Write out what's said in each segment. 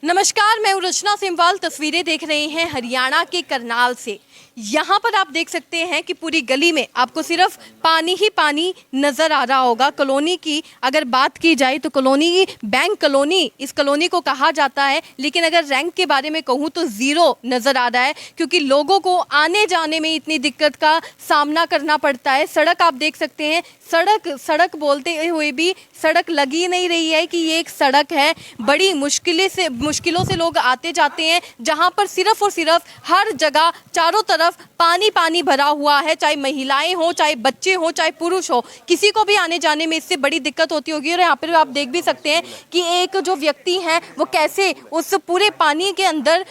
नमस्कार, मैं हूं रचना सिमवाल। तस्वीरें देख रहे हैं हरियाणा के करनाल से। यहाँ पर आप देख सकते हैं कि पूरी गली में आपको सिर्फ पानी ही पानी नज़र आ रहा होगा। कॉलोनी की अगर बात की जाए तो कॉलोनी बैंक कॉलोनी इस कॉलोनी को कहा जाता है, लेकिन अगर रैंक के बारे में कहूँ तो ज़ीरो नज़र आ रहा है, क्योंकि लोगों को आने जाने में इतनी दिक्कत का सामना करना पड़ता है। सड़क आप देख सकते हैं, सड़क बोलते हुए भी सड़क लगी नहीं रही है कि ये एक सड़क है। बड़ी मुश्किलों से लोग आते जाते हैं, जहाँ पर सिर्फ और सिर्फ हर जगह चारों तरफ पानी पानी भरा हुआ है। चाहे महिलाएं हो, चाहे बच्चे हो, चाहे पुरुष हो, किसी को भी आने जाने में इससे बड़ी दिक्कत होती होगी। और यहाँ पर आप देख भी सकते हैं कि एक जो व्यक्ति है वो कैसे उस पूरे पानी के अंदर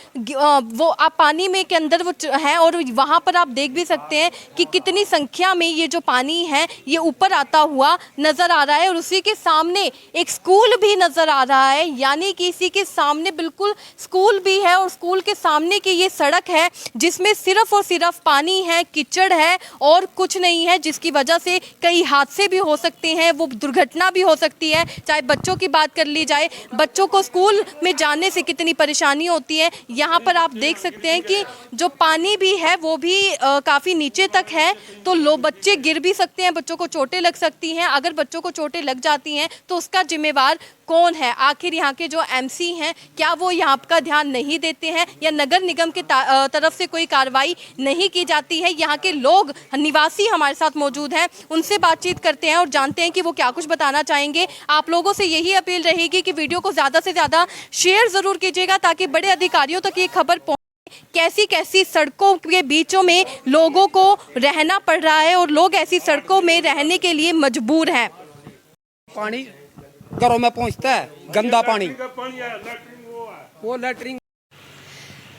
वो आप पानी में के अंदर वो है, और वहाँ पर आप देख भी सकते हैं कि कितनी संख्या में ये जो पानी है ये ऊपर आता हुआ नजर आ रहा है। और उसी के सामने एक स्कूल भी नजर आ रहा है, यानी कि इसी के सामने बिल्कुल स्कूल भी है, और स्कूल के सामने की ये सड़क है जिसमें सिर्फ और सिर्फ पानी है, कीचड़ है और कुछ नहीं है, जिसकी वजह से कई हादसे भी हो सकते हैं, वो दुर्घटना भी हो सकती है। चाहे बच्चों की बात कर ली जाए, बच्चों को स्कूल में जाने से कितनी परेशानी होती है। यहाँ पर आप देख सकते हैं कि जो पानी भी है वो भी काफ़ी नीचे तक है, तो बच्चे गिर भी सकते हैं, बच्चों को चोटें लग सकती हैं। अगर बच्चों को चोटें लग जाती हैं तो उसका जिम्मेवार कौन है? आखिर यहाँ के जो एमसी हैं, क्या वो यहाँ का ध्यान नहीं देते हैं, या नगर निगम के तरफ से कोई कार्रवाई नहीं की जाती है? यहाँ के लोग निवासी हमारे साथ मौजूद हैं, उनसे बातचीत करते हैं और जानते हैं कि वो क्या कुछ बताना चाहेंगे। आप लोगों से यही अपील रहेगी कि वीडियो को ज़्यादा से ज़्यादा शेयर ज़रूर कीजिएगा, ताकि बड़े अधिकारियों तक ये खबर कैसी कैसी सड़कों के बीचों में लोगों को रहना पड़ रहा है, और लोग ऐसी सड़कों में रहने के लिए मजबूर हैं। पानी घरों में पहुंचता है, गंदा पानी, वो लैटरिन।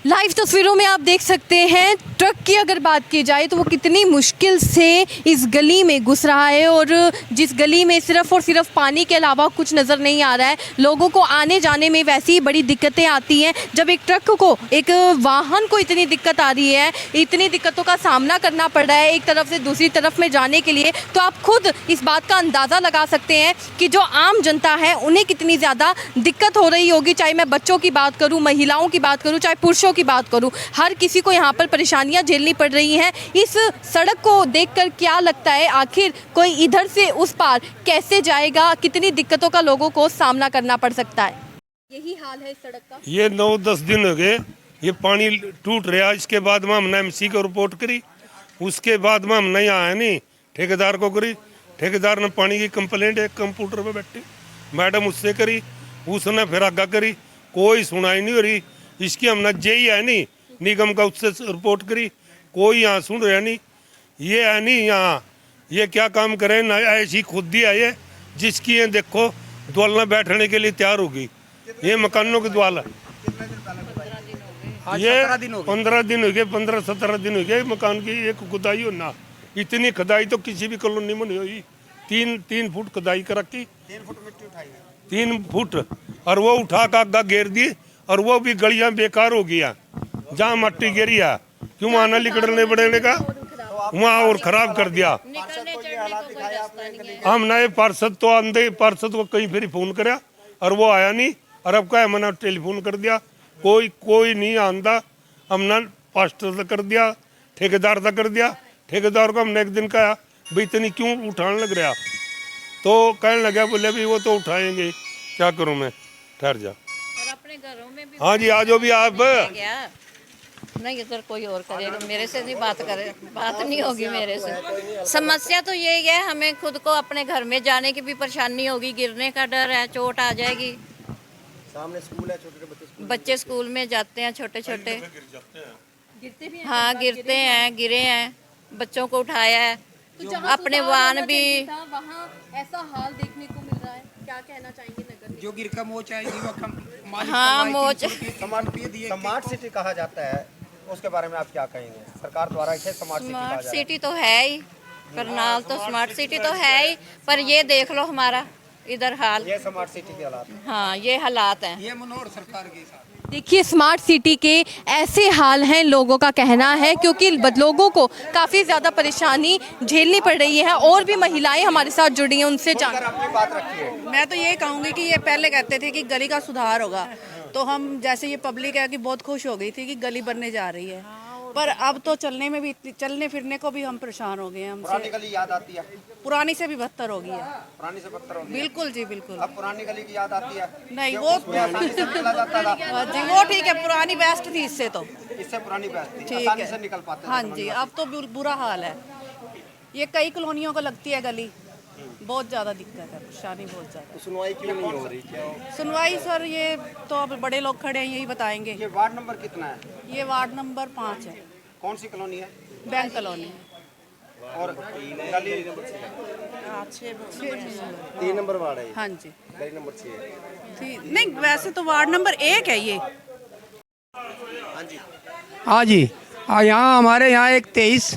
लाइव तस्वीरों में आप देख सकते हैं, ट्रक की अगर बात की जाए तो वो कितनी मुश्किल से इस गली में घुस रहा है, और जिस गली में सिर्फ और सिर्फ पानी के अलावा कुछ नज़र नहीं आ रहा है। लोगों को आने जाने में वैसे ही बड़ी दिक्कतें आती हैं। जब एक ट्रक को, एक वाहन को इतनी दिक्कत आ रही है, इतनी दिक्कतों का सामना करना पड़ रहा है एक तरफ से दूसरी तरफ में जाने के लिए, तो आप खुद इस बात का अंदाज़ा लगा सकते हैं कि जो आम जनता है उन्हें कितनी ज़्यादा दिक्कत हो रही होगी। चाहे मैं बच्चों की बात करूँ, महिलाओं की बात करूँ, चाहे पुरुषों की बात करूं, हर किसी को यहाँ पर परेशानियां झेलनी पड़ रही हैं। इस सड़क को देखकर क्या लगता है, आखिर कोई इधर से उस पार कैसे जाएगा? कितनी दिक्कतों का लोगों को सामना करना पड़ सकता है। यही हाल है इस सड़क का। ये 9-10 दिन हो गए ये पानी टूट रहा। इसके बाद में हमने एमसी को रिपोर्ट करी, उसके बाद में हमने यहाँ है नहीं ठेकेदार को करी। ठेकेदार ने पानी की कंप्लेंट एक कंप्यूटर पे बैठी मैडम उससे करी, उसने फिर आगा करी, कोई सुनाई नहीं हो रही। इसकी हमने जेई है नहीं निगम का, उससे रिपोर्ट करी, कोई यहाँ सुन रहा नहीं। ये है नहीं यहाँ, ये क्या काम करे ना, ऐसी खुद ही है ये, जिसकी ये देखो द्वाल में बैठने के लिए तैयार होगी। ये मकानों की द्वाल है, ये 15 दिन हो गए, 15-17 दिन हो गए मकान की एक खुदाई हो ना। इतनी खुदाई तो किसी भी कॉलोनी में नहीं हुई। 3 फुट खुदाई कर रखी, 3 फुट मिट्टी उठाई, 3 फुट, और वो उठा का आगा घेर दी, और वो भी गलियां बेकार हो गया। जहाँ मट्टी गिरी है, क्यों आना निकलने बढ़ने का, वहाँ और खराब कर दिया। हम नए पार्षद तो आंधे, पार्षद को कहीं फिर फोन कराया और वो आया नहीं, और अब क्या मैंने टेलीफोन कर दिया, कोई नहीं आंदा। हमने पास्टर तक कर दिया, ठेकेदार तक कर दिया। ठेकेदार को हमने एक दिन कहा भाई इतनी क्यों उठाने लग रहा, तो कहने लगा बोले भाई वो तो उठाएंगे, क्या करूँ मैं, ठहर जा। अपने घरों में भी हाँ जी आ जाओ भी आप। क्या नहीं, इधर कोई और करेगा, मेरे से नहीं बात करे, बात नहीं होगी मेरे से। समस्या तो यही है, हमें खुद को अपने घर में जाने की भी परेशानी होगी, गिरने का डर है, चोट आ जाएगी। सामने स्कूल है, छोटे बच्चे स्कूल में जाते हैं, छोटे छोटे गिरते भी हैं, हाँ गिरते हैं, गिरे हैं, बच्चों को उठाया है। तो जहाँ अपने सुधार वाहन होना भी चाहिए था, वहाँ ऐसा हाल देखने को मिल रहा है। क्या कहना चाहेंगे नगर निगम? जो गिर का मोच है हाँ मोच। स्मार्ट सिटी कहा जाता है, उसके बारे में आप क्या कहेंगे? सरकार द्वारा इसे स्मार्ट सिटी कहा स्मार्ट जा रहा है। सिटी तो है ही, करनाल तो स्मार्ट सिटी तो है ही, पर ये देख लो हमारा इधर हाल। ये स्मार्ट सिटी के हालात हैं। हाँ, ये हालात हैं। ये मनोहर सरकार के साथ देखिए स्मार्ट सिटी के ऐसे हाल हैं, लोगों का कहना है, क्योंकि लोगों को काफ़ी ज़्यादा परेशानी झेलनी पड़ रही है। और भी महिलाएं हमारे साथ जुड़ी हैं, उनसे जान। अपनी बात रखिए। मैं तो ये कहूँगी कि ये पहले कहते थे कि गली का सुधार होगा, तो हम जैसे ये पब्लिक है कि बहुत खुश हो गई थी कि गली बनने जा रही है, पर अब तो चलने फिरने को भी हम परेशान हो गए हैं। पुरानी हमसे गली याद आती है। पुरानी से भी बदतर हो गई है। पुरानी से बदतर हो गई है। बिल्कुल जी, बिल्कुल। अब पुरानी गली की याद आती है। नहीं, वो आसानी से निकला जाता था। जी वो ठीक है, पुरानी बेस्ट थी इससे तो। इससे पुरानी बेस्ट थी, ठीक आसानी से है, निकल पाते थे। हाँ जी। अब तो बुरा हाल है। ये कई कॉलोनियों को लगती है गली, बहुत ज़्यादा दिक्कत है, परेशानी बहुत ज़्यादा। सुनवाई क्यों नहीं हो रही? सुनवाई सर, ये तो अब बड़े लोग खड़े हैं, यही बताएंगे। ये वार्ड नंबर कितना है? ये वार्ड नंबर 5 है, कौन सी कॉलोनी है? Bank colony. और गली 3 नंबर वार्ड है। हाँ जी, गली नंबर 6 है। नहीं वैसे तो वार्ड नंबर 1 है ये। हाँ जी। यहाँ हमारे यहाँ एक 23,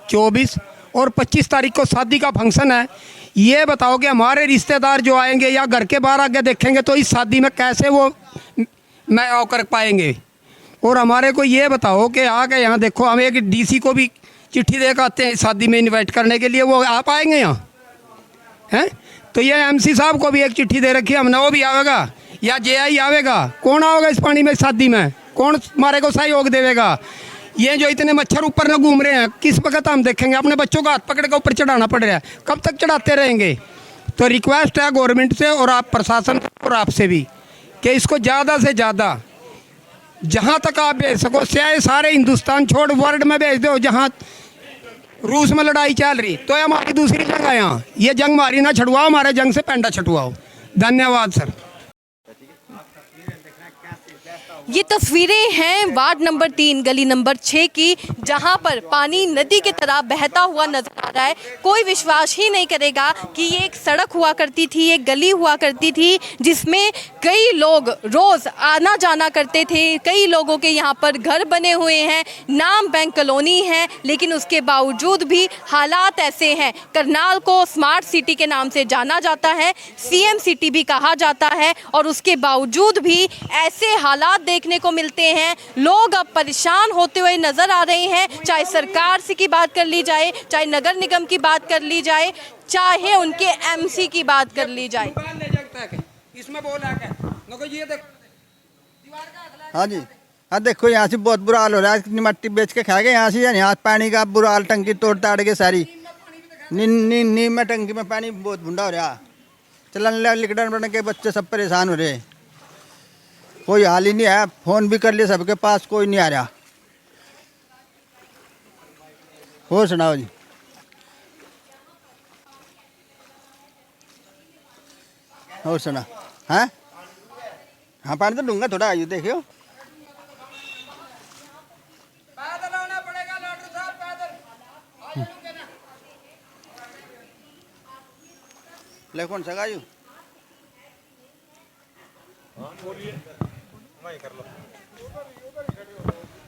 24 और 25 तारीख को शादी का फंक्शन है। ये बताओ कि हमारे रिश्तेदार जो आएंगे या घर के बाहर आगे देखेंगे तो इस शादी में कैसे वो मैं कर पाएंगे। और हमारे को ये बताओ कि आके यहाँ देखो, हम एक डीसी को भी चिट्ठी दे के आते हैं शादी में इनवाइट करने के लिए, वो आ पाएंगे यहाँ हैं? तो ये एमसी साहब को भी एक चिट्ठी दे रखी है हमने, वो भी आवेगा या जेआई आवेगा। कौन आओगे इस पानी में शादी में? कौन हमारे को सहयोग देवेगा? ये जो इतने मच्छर ऊपर न घूम रहे हैं, किस वक्त हम देखेंगे? अपने बच्चों का हाथ पकड़ के ऊपर चढ़ाना पड़ रहा है, कब तक चढ़ाते रहेंगे? तो रिक्वेस्ट है गवर्नमेंट से और आप प्रशासन और आपसे भी कि इसको ज़्यादा से ज़्यादा जहाँ तक आप भेज सको, चाहे सारे हिंदुस्तान छोड़ वर्ल्ड में भेज दो। जहाँ रूस में लड़ाई चल रही तो ये हमारी दूसरी जंग है, यहाँ ये जंग हमारी ना छुड़वाओ, हमारे जंग से पेंडा छुटवाओ। धन्यवाद सर। ये तस्वीरें हैं वार्ड नंबर 3 गली नंबर 6 की, जहां पर पानी नदी की तरह बहता हुआ नजर आ रहा है। कोई विश्वास ही नहीं करेगा कि ये एक सड़क हुआ करती थी, एक गली हुआ करती थी, जिसमें कई लोग रोज आना जाना करते थे। कई लोगों के यहाँ पर घर बने हुए हैं, नाम बैंक कॉलोनी है, लेकिन उसके बावजूद भी हालात ऐसे हैं। करनाल को स्मार्ट सिटी के नाम से जाना जाता है, CM सिटी भी कहा जाता है, और उसके बावजूद भी ऐसे हालात देखने को मिलते हैं। लोग अब परेशान होते हुए नजर आ रहे हैं, चाहे सरकार से की बात कर ली जाए, चाहे नगर निगम की बात कर ली जाए, चाहे उनके MC की बात कर ली जाए। इसमें बोला ये देख। हाँ जी, हाँ देखो यहाँ से बहुत बुरा हाल हो रहा है। इतनी मट्टी बेच के खा गए यहाँ से, यहाँ पानी का बुरा हाल, टंकी तोड़ ताड़ के सारी नीम में टंकी में पानी बहुत बुंडा हो रहा। चलन लिकड़न बन के बच्चे सब परेशान हो रहे, कोई हाल ही नहीं है। फोन भी कर लिए सबके पास, कोई नहीं आ रहा। हो सुनाओ जी। और सुना है? हाँ पानी तो दूंगा थोड़ा, आइए देखियो। पैदल आना पड़ेगा डॉक्टर साहब, पैदल। ले कौन सा गायू?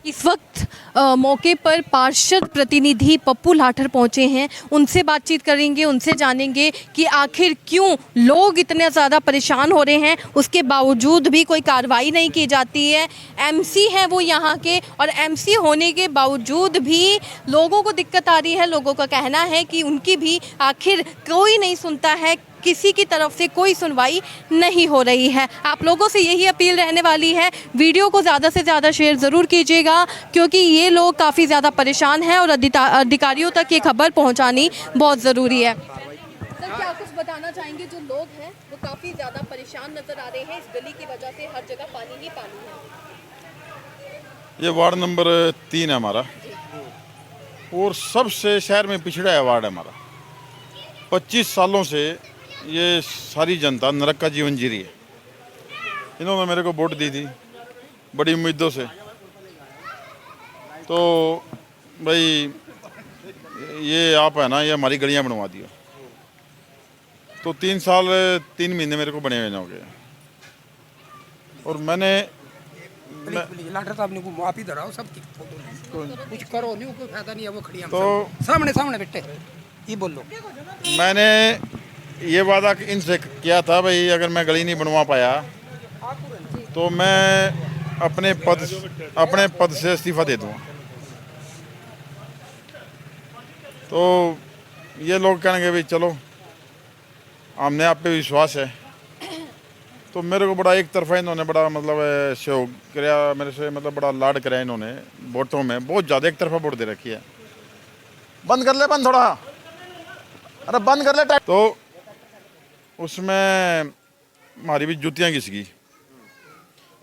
इस वक्त मौके पर पार्षद प्रतिनिधि पप्पू लाठर पहुंचे हैं, उनसे बातचीत करेंगे, उनसे जानेंगे कि आखिर क्यों लोग इतने ज़्यादा परेशान हो रहे हैं, उसके बावजूद भी कोई कार्रवाई नहीं की जाती है। MC हैं वो यहाँ के, और MC होने के बावजूद भी लोगों को दिक्कत आ रही है। लोगों का कहना है कि उनकी भी आखिर कोई नहीं सुनता है, किसी की तरफ से कोई सुनवाई नहीं हो रही है। आप लोगों से यही अपील रहने वाली है, वीडियो को ज़्यादा से ज़्यादा शेयर ज़रूर कीजिएगा, क्योंकि ये लोग काफ़ी ज़्यादा परेशान हैं और अधिकारियों तक ये खबर पहुंचानी बहुत ज़रूरी है। सर, क्या कुछ बताना चाहेंगे? जो लोग हैं वो काफ़ी ज़्यादा परेशान नज़र आ रहे हैं, इस गली की वजह से हर जगह पानी ही पानी है। ये वार्ड नंबर 3 है हमारा, और सबसे शहर में पिछड़ा है वार्ड है हमारा। 25 सालों से ये सारी जनता नरक का जीवन जी रही है। इन्होंने मेरे को वोट दी थी बड़ी उम्मीदों से, तो भाई ये आप है ना, ये हमारी गलियां बनवा दियो। तो 3 साल 3 महीने मेरे को बने हुए हो गए, और मैंने लाठर साहब ने को माफी धराओ, सब कुछ करो, नहीं कोई फायदा नहीं है। वो खड़िया तो सामने सामने बेटे ये बोलो। मैंने ये वादा इनसे किया था भाई, अगर मैं गली नहीं बनवा पाया तो मैं अपने पद से इस्तीफा दे दूँगा। तो ये लोग कहेंगे भाई चलो हमने आप पे विश्वास है। तो मेरे को बड़ा एक तरफा इन्होंने बड़ा मतलब सहयोग कराया मेरे से, मतलब बड़ा लाड कराया इन्होंने वोटों में, बहुत ज़्यादा एक तरफा वोट दे रखी है। बंद कर ले, बंद थोड़ा, अरे बंद कर ले। तो उसमें हमारी भी जूतियाँ घिस गई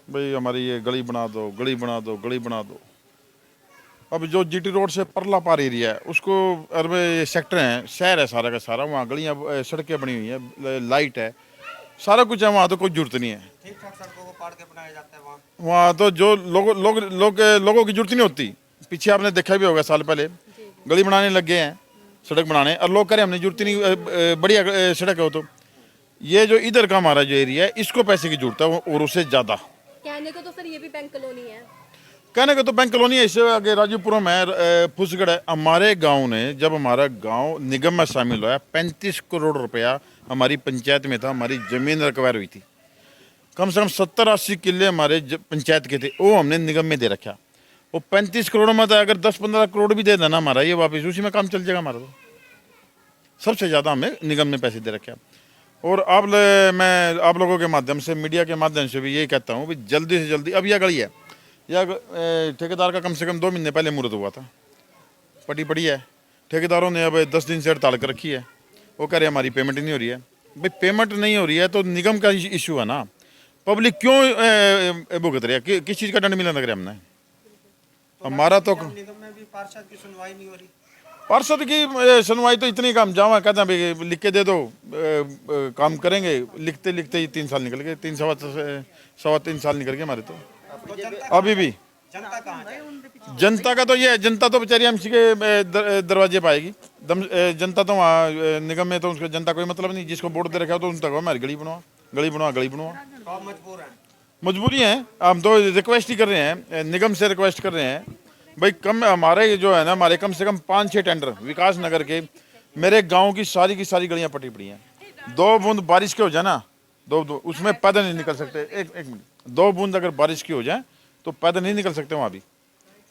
भाई, हमारी ये गली बना दो, गली बना दो, गली बना दो। अब जो जीटी रोड से परला पार एरिया है उसको अरबे ये सेक्टर हैं, शहर है सारा का सारा, वहाँ गलियाँ सड़कें बनी हुई हैं, लाइट है, सारा कुछ है, वहाँ तो कोई जरूरत नहीं है। ठीक ठाक सड़कों को पाड़ के बनाया जाता है वहाँ तो जो लोगों की जरूरत नहीं होती। पीछे आपने देखा भी होगा, साल पहले गली बनाने लग गए हैं, सड़क बनाने, और लोग करें हमने जरूरत नहीं, बढ़िया सड़क है वो। तो ये जो इधर का हमारा जो एरिया है इसको पैसे की जरूरत है और उससे ज़्यादा। कहने को तो सर ये भी बैंक कॉलोनी है, कहने को तो बैंक कॉलोनी है, इससे आगे राजूपुरम है, फुसगढ़ है। हमारे गांव ने, जब हमारा गांव निगम में शामिल हुआ, 35 करोड़ रुपया हमारी पंचायत में था, हमारी ज़मीन रिकवायर हुई थी। कम से कम 70-80 किले हमारे पंचायत के थे, वो हमने निगम में दे रखा। वो 35 करोड़ में था, अगर 10-15 करोड़ भी दे देना हमारा ये वापस, उसी में काम चल जाएगा हमारा। तो सबसे ज़्यादा हमें निगम ने पैसे दे रखे। और मैं आप लोगों के माध्यम से, मीडिया के माध्यम से भी यही कहता हूँ कि जल्दी से जल्दी, अब यह गली है, या ठेकेदार का कम से कम 2 महीने पहले मुहूर्त हुआ था, पटी पड़ी है, ठेकेदारों ने अब 10 दिन से हड़ताल कर रखी है। वो कह रहे हमारी पेमेंट नहीं हो रही है। भाई पेमेंट नहीं हो रही है तो निगम का इशू है ना, पब्लिक क्यों भुगत रही है, किस चीज़ का दंड मिलना करे हमने? हमारा तो निगम में भी पार्षद की सुनवाई नहीं हो रही। पार्षद की सुनवाई तो इतनी काम जावा, कहते हैं भाई लिख के दे दो, काम करेंगे, लिखते लिखते ही 3 साल निकल गए, 3 साल निकल गए हमारे। तो अभी भी जनता कहाँ है? जनता का तो ये है, जनता तो बेचारी एमसी के दरवाजे पाएगी। जनता तो वहाँ निगम में तो उसका जनता कोई मतलब नहीं, जिसको वोट दे रखा हो तो उनका हमारी गली बनवा, गली बनवा, गली बनवा। तो मजबूर हैं। मजबूरी है, हम तो रिक्वेस्ट ही कर रहे हैं, निगम से रिक्वेस्ट कर रहे हैं भाई, कम हमारे जो है ना, हमारे कम से कम 5-6 टेंडर विकास नगर के, मेरे गांव की सारी गलियां पटी पड़ी हैं। 2 बूंद बारिश के हो जाए ना, दो उसमें पैदल नहीं निकल सकते। एक मिनट, 2 बूंद अगर बारिश की हो जाए तो पैदल नहीं निकल सकते वहाँ भी।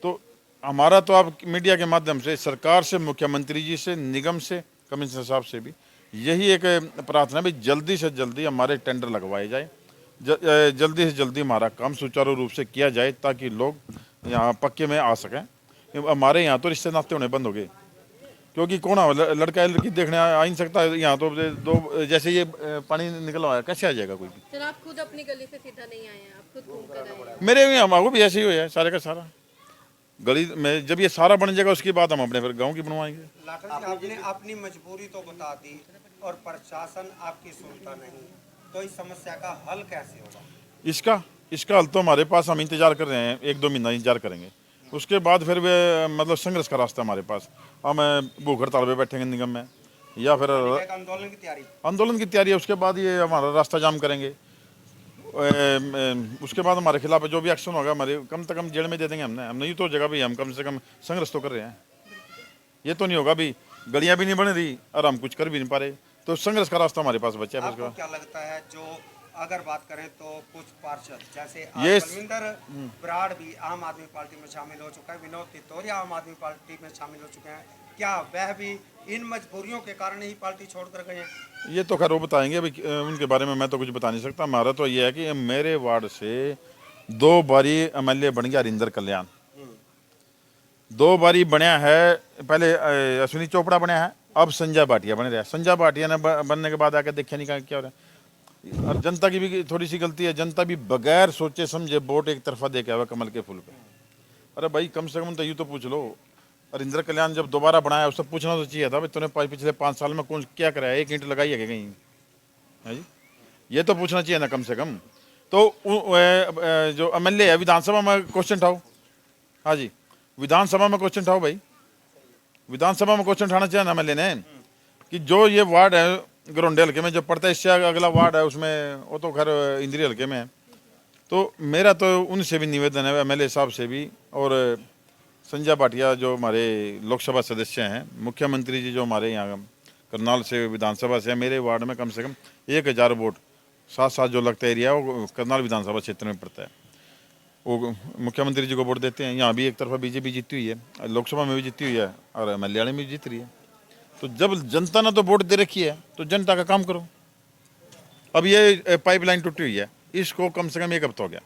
तो हमारा तो आप मीडिया के माध्यम से सरकार से, मुख्यमंत्री जी से, निगम से, कमिश्नर साहब से भी यही एक प्रार्थना है, जल्दी से जल्दी हमारे टेंडर लगवाए जाए, जल्दी से जल्दी हमारा काम सुचारू रूप से किया जाए, ताकि लोग यहाँ पक्के में आ सकें। हमारे यहाँ तो रिश्ते नाते होने बंद हो गए, क्योंकि कौन लड़का लड़की देखने आ ही नहीं सकता यहाँ। तो दो जैसे ये पानी निकल आया, कैसे आ जाएगा कोई भी? सर आप खुद अपनी गली से सीधा नहीं आए हैं, आप खुद घूम कर आए हैं। मेरे यहाँ भी ऐसे ही हुआ है, सारे का सारा गली में। जब ये सारा बन जाएगा उसके बाद हम अपने फिर गाँव की बनवाएंगे। आपने अपनी मजबूरी तो बता दी और प्रशासन आपकी सुनता नहीं, तो इस समस्या का हल कैसे होगा? इसका हल तो हमारे पास, हम इंतजार कर रहे हैं, 1-2 महीना इंतजार करेंगे। उसके बाद फिर वे मतलब संघर्ष का रास्ता हमारे पास, हम भूख हड़ताल पे बैठेंगे निगम में, या फिर आंदोलन की तैयारी है। उसके बाद ये हमारा रास्ता जाम करेंगे। उसके बाद हमारे खिलाफ जो भी एक्शन होगा, हमारे कम से कम जेल में दे देंगे हमने ये तो जगह भी, हम कम से कम संघर्ष तो कर रहे हैं। ये तो नहीं होगा भी गलियां भी नहीं बन रही और हम कुछ कर भी नहीं पा रहे, तो संघर्ष का रास्ता हमारे पास बचा है। आपको क्या लगता है, जो अगर बात करें तो कुछ पार्षद जैसे ये बलविंदर ब्राड़ भी आम आदमी पार्टी में शामिल हो चुका है, विनोद तितौरिया आम आदमी पार्टी में शामिल हो चुके हैं, क्या वह भी इन मजबूरियों के कारण ही पार्टी छोड़कर गए हैं? ये तो खैर वो बताएंगे, अभी उनके बारे में मैं तो कुछ बता नहीं सकता। हमारा तो ये है कि मेरे वार्ड से 2 बारी MLA बन गया हरिंदर कल्याण, 2 बारी बनया है। पहले अश्विनी चोपड़ा बनया है, अब संजय भाटिया बन रहा है। संजय भाटिया ने बनने के बाद आकर देखा नहीं क्या हो रहा है। और जनता की भी थोड़ी सी गलती है, जनता भी बगैर सोचे समझे वोट एक तरफा दे के आवा कमल के फूल पे। अरे भाई कम से कम तो यूँ तो पूछ लो, हरिंदर कल्याण जब दोबारा बनाया उससे पूछना तो चाहिए था भाई तूने पिछले 5 साल में कौन क्या कराया, 1 ईंट लगाई है कहीं, है जी? ये तो पूछना चाहिए ना कम से कम। तो जो MLA है विधानसभा में क्वेश्चन उठाओ। हाँ जी, विधानसभा में क्वेश्चन उठाओ भाई, विधानसभा में क्वेश्चन उठाना चाहिए ना MLA ने, कि जो ये वार्ड है गरोंडे हल्के में जो पड़ता है, इससे अगला वार्ड है उसमें, वो तो खैर इंद्री हल्के में है। तो मेरा तो उनसे भी निवेदन है, MLA साहब से भी, और संजय भाटिया जो हमारे लोकसभा सदस्य हैं, मुख्यमंत्री जी जो हमारे यहाँ करनाल से विधानसभा से मेरे वार्ड में कम से कम 1000 वोट साथ साथ जो लगता एरिया है वो करनाल विधानसभा क्षेत्र में पड़ता है। वो मुख्यमंत्री जी को वोट देते हैं। यहाँ भी एक तरफा बीजेपी जीती हुई है, लोकसभा में भी जीती हुई है और MLA में भी जीत रही है। तो जब जनता ने तो वोट दे रखी है तो जनता का काम करो। अब ये पाइपलाइन टूटी हुई है, इसको कम से कम 1 हफ्ता हो गया,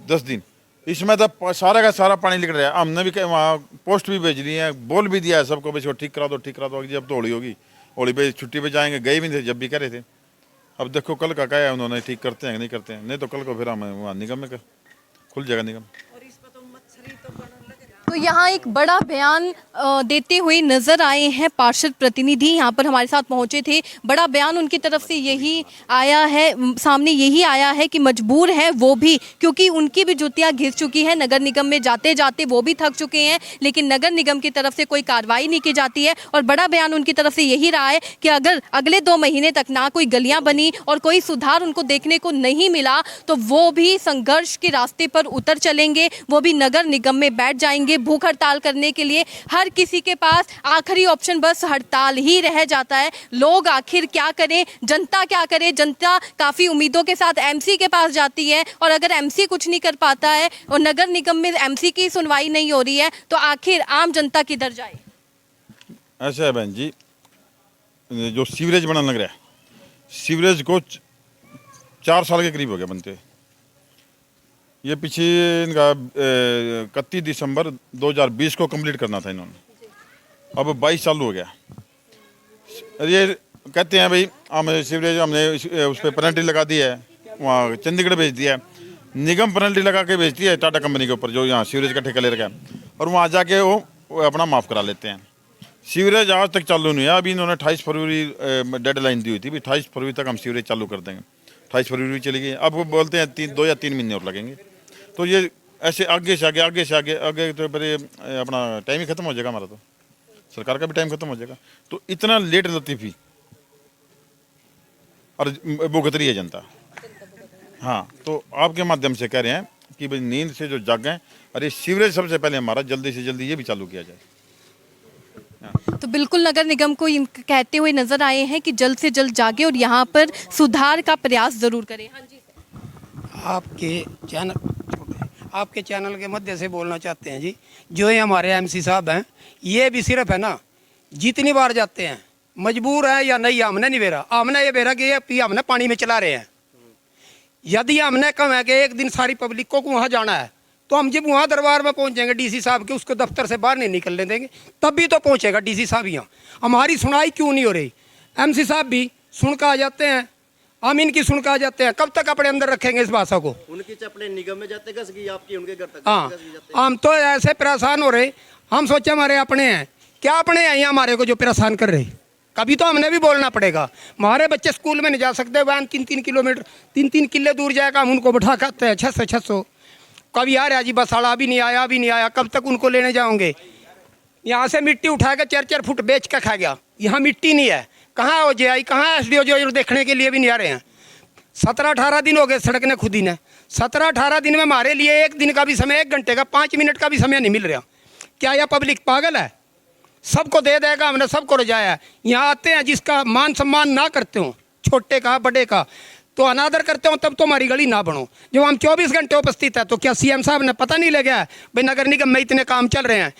10 दिन। इसमें तो सारा का सारा पानी निकल रहा है। हमने भी वहाँ पोस्ट भी भेज दी है, बोल भी दिया है सबको, बस वो ठीक करा दो ठीक करा दो। जब तो होली होगी, होली पे छुट्टी पे जाएंगे, गए भी थे जब भी कह रहे थे। अब देखो कल का क्या है, उन्होंने ठीक करते हैं कि नहीं करते हैं, नहीं तो कल को फिर हम वहाँ निगम में खुल जाएगा निगम। तो यहाँ एक बड़ा बयान देते हुए नजर आए हैं पार्षद प्रतिनिधि, यहाँ पर हमारे साथ पहुँचे थे। बड़ा बयान उनकी तरफ से यही आया है, सामने यही आया है कि मजबूर है वो भी, क्योंकि उनकी भी जुतियाँ घिस चुकी है। नगर निगम में जाते जाते वो भी थक चुके हैं, लेकिन नगर निगम की तरफ से कोई कार्रवाई नहीं की जाती है। और बड़ा बयान उनकी तरफ से यही रहा है कि अगर अगले 2 महीने तक ना कोई गलियाँ बनी और कोई सुधार उनको देखने को नहीं मिला तो वो भी संघर्ष के रास्ते पर उतर चलेंगे, वो भी नगर निगम में बैठ जाएंगे भूख हड़ताल करने के लिए। हर किसी के पास आखिरी ऑप्शन बस हड़ताल ही रह जाता है। लोग आखिर क्या करें, जनता क्या करे? जनता काफ़ी उम्मीदों के साथ MC के पास जाती है, और अगर MC कुछ नहीं कर पाता है और नगर निगम में MC की सुनवाई नहीं हो रही है तो आखिर आम जनता किधर जाए? ऐसा है बहन जी, जो सीवरेज बनने लग रहा है, सीवरेज को 4 साल के करीब हो गया बनते। ये पीछे इनका 31 दिसंबर 2020 को कंप्लीट करना था इन्होंने, अब 22 चालू हो गया। ये कहते हैं भाई हम सीवरेज हमने उस पर पेनल्टी लगा दी है, वहाँ चंडीगढ़ भेज दिया है, निगम पेनल्टी लगा के भेजती है टाटा कंपनी के ऊपर जो यहाँ सीवरेज का ठेका ले रखा है, और वहाँ जाके वो अपना माफ़ करा लेते हैं। सीवरेज आज तक चालू नहीं है। अभी इन्होंने 28 फरवरी डेडलाइन दी हुई थी, भी 28 फरवरी तक हम सीवरेज चालू कर देंगे। 28 फरवरी चली गई, अब वो बोलते हैं 2 या 3 महीने और लगेंगे। तो ये ऐसे आगे से आगे तो फिर अपना टाइम ही खत्म हो जाएगा हमारा, तो सरकार का भी टाइम खत्म हो जाएगा। तो इतना लेट लतीफ़ी और भुगत रही है जनता। हाँ, तो आपके माध्यम से कह रहे हैं कि भाई नींद से जो जागें, अरे सीवरेज सबसे पहले हमारा जल्दी से जल्दी ये भी चालू किया जाए। तो बिल्कुल नगर निगम को कहते हुए नजर आए हैं कि जल्द से जल्द जागे और यहाँ पर सुधार का प्रयास जरूर करें। हाँ जी, आपके चैनल के मध्य से बोलना चाहते हैं जी, जो ये हमारे MC साहब हैं, ये भी सिर्फ है ना जितनी बार जाते हैं मजबूर है या नहीं, हमने नहीं बेरा, हमने ये बेरा कि ये हमने पानी में चला रहे हैं। यदि हमने कम है कि एक दिन सारी पब्लिक को वहाँ जाना है, तो हम जब वहाँ दरबार में पहुँचेंगे DC साहब के, उसको दफ्तर से बाहर नहीं निकलने देंगे, तब भी तो पहुँचेगा DC साहब यहाँ। हमारी सुनाई क्यों नहीं हो रही? MC साहब भी सुन कर आ जाते हैं, हम इनकी सुन कर आ जाते हैं। कब तक अपने अंदर रखेंगे इस भाषा को? उनकी अपने निगम में जाते आपकी उनके घर तक। हाँ, हम तो ऐसे परेशान हो रहे, हम सोचे हमारे अपने हैं, क्या अपने हैं यहाँ हमारे को जो परेशान कर रहे? कभी तो हमने भी बोलना पड़ेगा। हमारे बच्चे स्कूल में नहीं जा सकते, वैन 3-3 किलोमीटर 3-3 किले दूर जाएगा, हम उनको बैठा करते हैं 600 कभी आ रहा जी बस आड़ा, अभी नहीं आया, कब तक उनको लेने जाओगे? यहाँ से मिट्टी उठा के 4-4 फुट बेच के खा गया। यहाँ मिट्टी नहीं है, कहाँ हो जाए, कहाँ SDO जो देखने के लिए भी नहीं आ रहे हैं। 17-18 दिन हो गए सड़क ने खुद ही ने। 17-18 दिन में हमारे लिए 1 दिन का भी समय, 1 घंटे का 5 मिनट का भी समय नहीं मिल रहा। क्या यह पब्लिक पागल है? सबको दे देगा, हमने सबको रजाया। यहाँ आते हैं जिसका मान सम्मान ना करते हो, छोटे का बड़े का, तो अनादर करते हो, तब तो हमारी गली ना बनो। जब हम 24 घंटे उपस्थित है तो क्या CM साहब ने पता नहीं लगा भाई नगर निगम में इतने काम चल रहे हैं?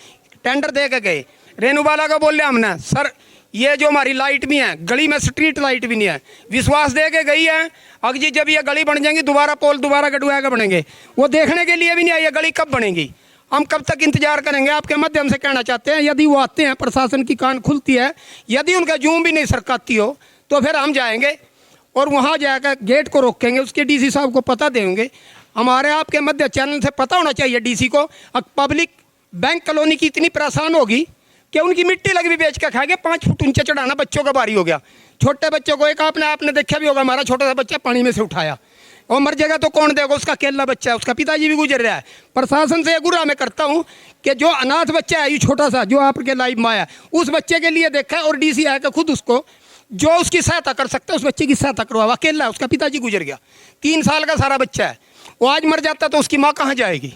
टेंडर दे के गए, रेणुबाला को बोल रहे हमने सर ये जो हमारी लाइट भी है, गली में स्ट्रीट लाइट भी नहीं है, विश्वास दे के गई है। अगर जी जब ये गली बन जाएंगी, दोबारा पोल दोबारा गडुआ के बनेंगे, वो देखने के लिए भी नहीं आई, ये गली कब बनेगी? हम कब तक इंतजार करेंगे? आपके माध्यम से कहना चाहते हैं, यदि वो आते हैं, प्रशासन की कान खुलती है, यदि उनका जूम भी नहीं सरकाती हो, तो फिर हम जाएंगे और वहाँ जाकर गेट को रोकेंगे, उसके DC साहब को पता देंगे। हमारे आपके मध्य चैनल से पता होना चाहिए DC को। अब पब्लिक बैंक कॉलोनी की इतनी परेशान होगी कि उनकी मिट्टी लगी भी बेच के खाएंगे। 5 फुट ऊंचे चढ़ाना बच्चों का भारी हो गया। छोटे बच्चों को एक आपने देखा भी होगा, हमारा छोटा सा बच्चा पानी में से उठाया और मर जाएगा तो कौन देगा? उसका अकेला बच्चा है, उसका पिताजी भी गुजर रहा है। प्रशासन से गुर्रा मैं करता हूँ कि जो अनाथ बच्चा है, ये छोटा सा जो आपके लाइफ में आया, उस बच्चे के लिए देखा और DC आकर खुद उसको जो उसकी सहायता कर सकता है उस बच्चे की सहायता करवा। अकेला, उसका पिताजी गुजर गया, 3 साल का सारा बच्चा है, वो आज मर जाता तो उसकी माँ कहाँ जाएगी?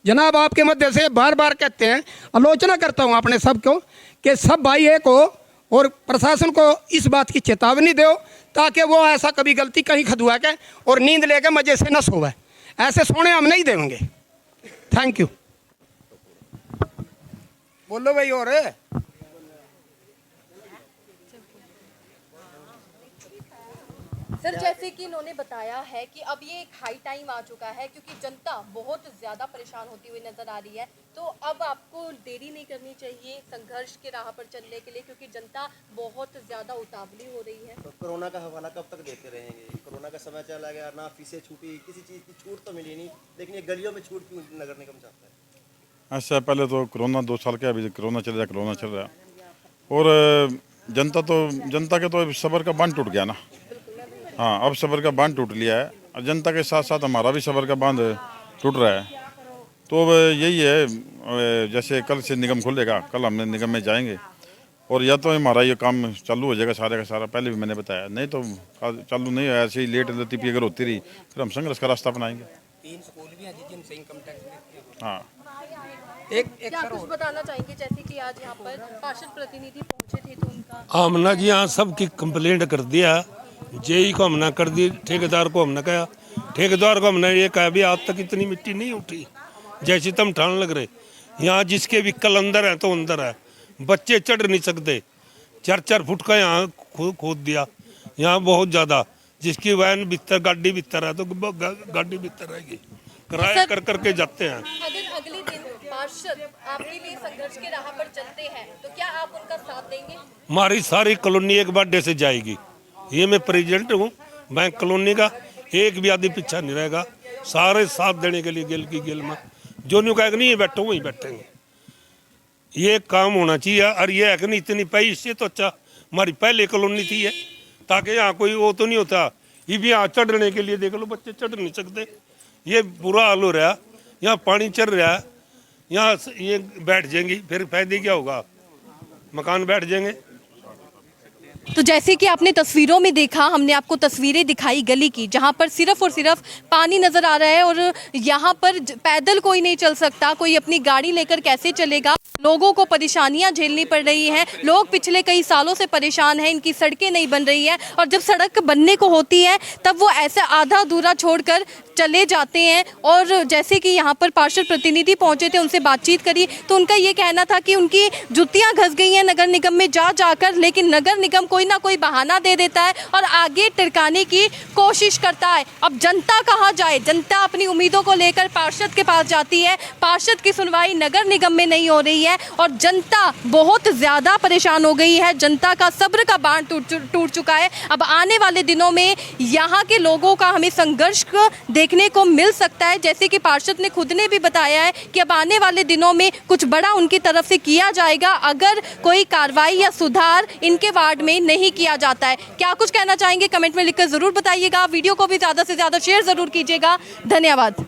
जनाब आपके मध्य से बार बार कहते हैं, आलोचना करता हूँ अपने सब को कि सब भाई एक हो और प्रशासन को इस बात की चेतावनी दो ताकि वो ऐसा कभी गलती कहीं खदुआ के और नींद लेके मजे से न सोवे। ऐसे सोने हम नहीं देंगे। Thank you. बोलो भाई। और सर, जैसे कि इन्होंने बताया है कि अब ये एक हाई टाइम आ चुका है क्योंकि जनता बहुत ज़्यादा परेशान होती हुई नजर आ रही है, तो अब आपको देरी नहीं करनी चाहिए संघर्ष के राह पर चलने के लिए क्योंकि जनता बहुत ज़्यादा उतावली हो रही है। तो कोरोना का हवाला कब तक देते रहेंगे? कोरोना का समय चला गया, ना फीसें छूटी, किसी चीज़ की छूट तो मिली नहीं, लेकिन ये गलियों में छूट क्यों नगर निगम चाहता है? ऐसा पहले तो कोरोना 2 साल का, अभी कोरोना चल रहा है और जनता के तो सब्र का बांध टूट गया ना। हाँ, अब सब्र का बांध टूट लिया है और जनता के साथ साथ हमारा भी सब्र का बांध टूट रहा है। तो अब यही है, जैसे कल से निगम खुलेगा, कल हम निगम में जाएंगे और या तो हमारा ये काम चालू हो जाएगा सारे का सारा, पहले भी मैंने बताया, नहीं तो चालू नहीं है, ऐसे ही लेट लतीफ़ी अगर होती रही फिर हम संघर्ष का रास्ता अपनाएंगे। 3 स्कूल भी हैं जिनसे इनकम टैक्स। हाँ, क्या कुछ बताना चाहेंगे? जैसे कि आज यहाँ पर पार्षद प्रतिनिधि पहुंचे थे तो उनका हमने जी यहाँ सबकी कंप्लेंट कर दिया, जेई को हमने कर दी, ठेकेदार को हमने कहा, ठेकेदार को हमने ये कहा भी आज तक इतनी मिट्टी नहीं उठी जैसी तुम ठान लग रहे। यहाँ जिसके भी कल अंदर है तो अंदर है, बच्चे चढ़ नहीं सकते, 4-4 फुट का यहाँ खोद दिया। यहाँ बहुत ज़्यादा, जिसकी वैन भीतर गाड़ी भीतर है तो गाड़ी भीतर रहेगी, किराया कर करके जाते हैं। अगर अगले दिन पार्षद आपके लिए संघर्ष के राह पर चलते हैं तो क्या आप उनका साथ देंगे? हमारी सारी कॉलोनी एक बार से जाएगी। ये मैं प्रेसिडेंट हूँ बैंक कॉलोनी का, एक भी आदमी पीछा नहीं रहेगा, सारे साथ देने के लिए गिल की गिल में जो नहीं कहेगा नहीं ये बैठो वहीं बैठेंगे। ये काम होना चाहिए। और ये है कि नहीं इतनी पाई, इससे तो अच्छा हमारी पहले कॉलोनी थी है, ताकि यहाँ कोई वो तो नहीं होता। ये भी यहाँ चढ़ने के लिए देख लो, बच्चे चढ़ नहीं सकते, ये बुरा हाल हो रहा है। यहाँ पानी चढ़ रहा है, यहाँ ये बैठ जाएंगी, फिर फायदे क्या होगा, मकान बैठ जाएंगे। तो जैसे कि आपने तस्वीरों में देखा, हमने आपको तस्वीरें दिखाई गली की जहां पर सिर्फ और सिर्फ पानी नजर आ रहा है और यहां पर पैदल कोई नहीं चल सकता, कोई अपनी गाड़ी लेकर कैसे चलेगा। लोगों को परेशानियां झेलनी पड़ रही हैं, लोग पिछले कई सालों से परेशान हैं, इनकी सड़कें नहीं बन रही हैं और जब सड़क बनने को होती है तब वो ऐसे आधा अधूरा छोड़कर चले जाते हैं। और जैसे कि यहाँ पर पार्षद प्रतिनिधि पहुंचे थे, उनसे बातचीत करी तो उनका ये कहना था कि उनकी जुतियां घस गई हैं नगर निगम में जा जाकर, लेकिन नगर निगम कोई ना कोई बहाना दे देता है और आगे टिरकाने की कोशिश करता है। अब जनता कहाँ जाए? जनता अपनी उम्मीदों को लेकर पार्षद के पास जाती है, पार्षद की सुनवाई नगर निगम में नहीं हो रही है और जनता बहुत ज़्यादा परेशान हो गई है। जनता का सब्र का बांध टूट चुका है। अब आने वाले दिनों में यहाँ के लोगों का हमें संघर्ष देखने को मिल सकता है। जैसे कि पार्षद ने खुद ने भी बताया है कि अब आने वाले दिनों में कुछ बड़ा उनकी तरफ से किया जाएगा अगर कोई कार्रवाई या सुधार इनके वार्ड में नहीं किया जाता है। क्या कुछ कहना चाहेंगे? कमेंट में लिखकर जरूर बताइएगा। वीडियो को भी ज़्यादा से ज़्यादा शेयर जरूर कीजिएगा। धन्यवाद।